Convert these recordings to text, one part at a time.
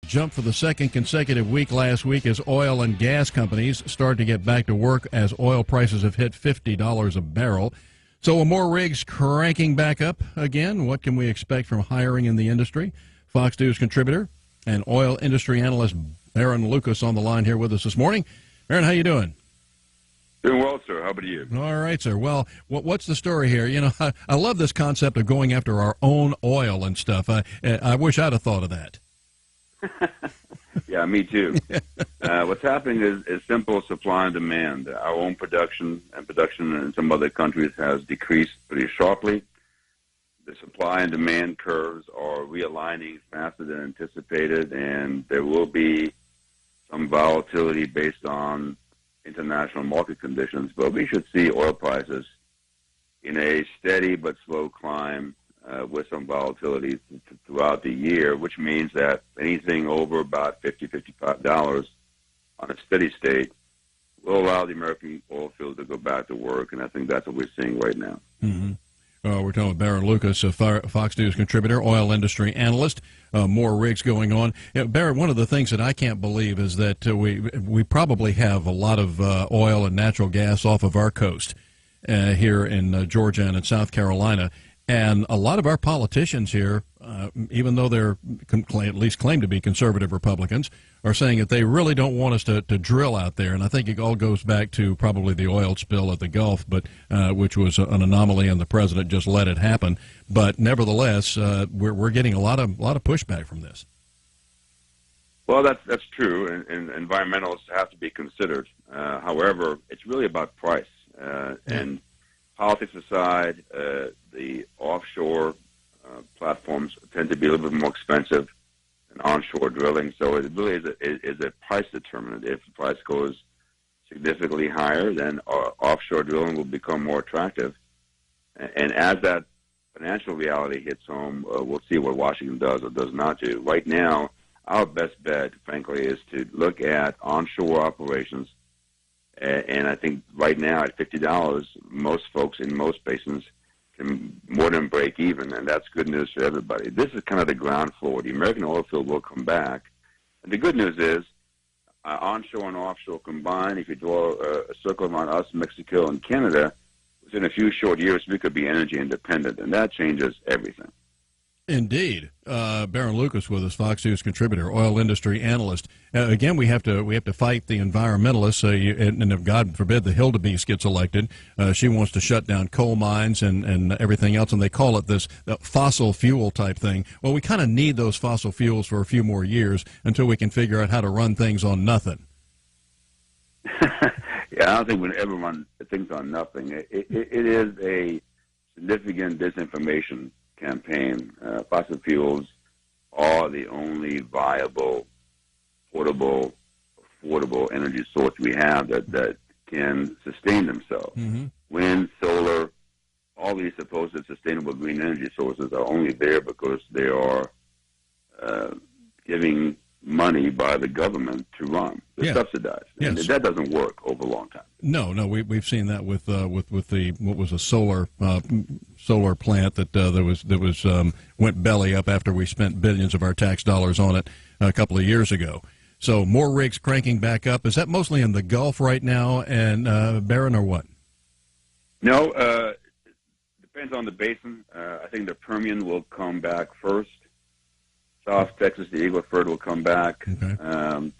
jumped for the second consecutive week last week as oil and gas companies start to get back to work as oil prices have hit $50 a barrel. So are more rigs cranking back up again? What can we expect from hiring in the industry? Fox News contributor and oil industry analyst Baron Lukas on the line here with us this morning. Baron, how you doing? Doing well, sir. How about you? All right, sir. Well, what's the story here? You know, I love this concept of going after our own oil and stuff. I wish I'd have thought of that. Yeah, me too. What's happening is simple supply and demand. Our own production in some other countries has decreased pretty sharply. The supply and demand curves are realigning faster than anticipated, and there will be some volatility based on international market conditions, but we should see oil prices in a steady but slow climb with some volatility throughout the year, which means that anything over about $50, $55 on a steady state will allow the American oil field to go back to work, and I think that's what we're seeing right now. Mm-hmm. We're talking with Baron Lukas, a Fox News contributor, oil industry analyst. More rigs going on. Baron, one of the things that I can't believe is that we probably have a lot of oil and natural gas off of our coast here in Georgia and in South Carolina. And a lot of our politicians here, even though they're at least claim to be conservative Republicans, are saying that they really don't want us to drill out there. And I think it all goes back to probably the oil spill at the Gulf, but which was an anomaly, and the president just let it happen. But nevertheless, we're getting a lot of pushback from this. Well, that's true, and environmentalists have to be considered. However, it's really about price. And politics aside, the offshore platforms tend to be a little bit more expensive than onshore drilling. So it really is a price determinant. If the price goes significantly higher, then offshore drilling will become more attractive. And as that financial reality hits home, we'll see what Washington does or does not do. Right now, our best bet, frankly, is to look at onshore operations. And I think right now at $50, most folks in most basins can more than break even, and that's good news for everybody. This is kind of the ground floor. The American oil field will come back. And the good news is onshore and offshore combined, if you draw a circle around us, Mexico, and Canada, within a few short years, we could be energy independent, and that changes everything. Indeed. Baron Lukas with us, Fox News contributor, oil industry analyst. Again, we have to fight the environmentalists, and if God forbid the Hildebeest gets elected, she wants to shut down coal mines and everything else, and they call it this fossil fuel type thing. Well, we kind of need those fossil fuels for a few more years until we can figure out how to run things on nothing. Yeah, I don't think we'll ever run things on nothing. It is a significant disinformation campaign. Fossil fuels are the only viable, portable, affordable energy source we have that can sustain themselves. Mm-hmm. Wind, solar, all these supposed sustainable green energy sources are only there because they are giving money by the government to run. They're subsidized. Yes. And that doesn't work over a long time. No, we've seen that with the what was a solar plant that went belly up after we spent billions of our tax dollars on it a couple of years ago. So more rigs cranking back up. Is that mostly in the Gulf right now, and Baron, or what? No, depends on the basin. I think the Permian will come back first. South Texas, the Eagle Ford will come back. Okay.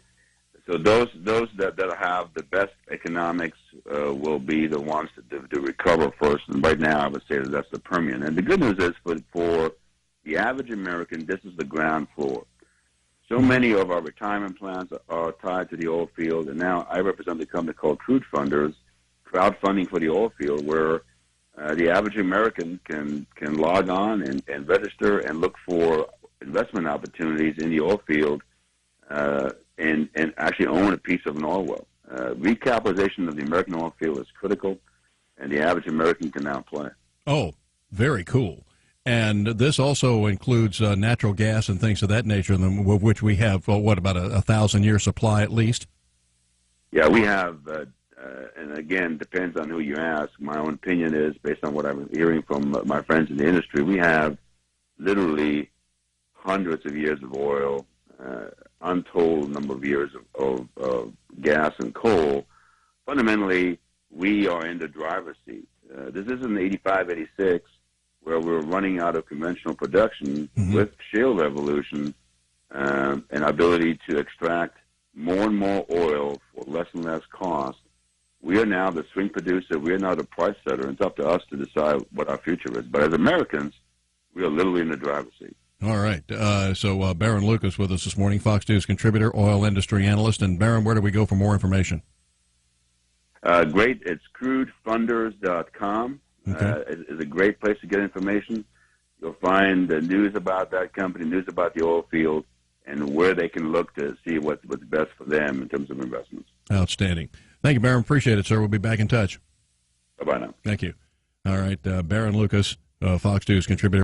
So those that have the best economics will be the ones to recover first. And right now, I would say that's the Permian. And the good news is for the average American, this is the ground floor. So many of our retirement plans are tied to the oil field. And now I represent a company called Crudefunders, crowdfunding for the oil field, where the average American can log on and register and look for investment opportunities in the oil field and actually own a piece of an oil well. Recapitalization of the American oil field is critical, and the average American can now play. Oh, very cool. And this also includes natural gas and things of that nature, which we have, about a 1,000-year supply at least? Yeah, we have, and again, depends on who you ask. My own opinion is, based on what I'm hearing from my friends in the industry, we have literally hundreds of years of oil untold number of years of gas and coal, fundamentally, we are in the driver's seat. This isn't 85, 86, where we're running out of conventional production with shale revolution and ability to extract more and more oil for less and less cost. We are now the swing producer. We are now the price setter. And it's up to us to decide what our future is. But as Americans, we are literally in the driver's seat. All right. So Baron Lukas with us this morning, Fox News contributor, oil industry analyst. And Baron, where do we go for more information? Great. It's crudefunders.com. Is a great place to get information. You'll find news about that company, news about the oil field, and where they can look to see what's best for them in terms of investments. Outstanding. Thank you, Baron. Appreciate it, sir. We'll be back in touch. Bye-bye now. Thank you. All right. Baron Lukas, Fox News contributor.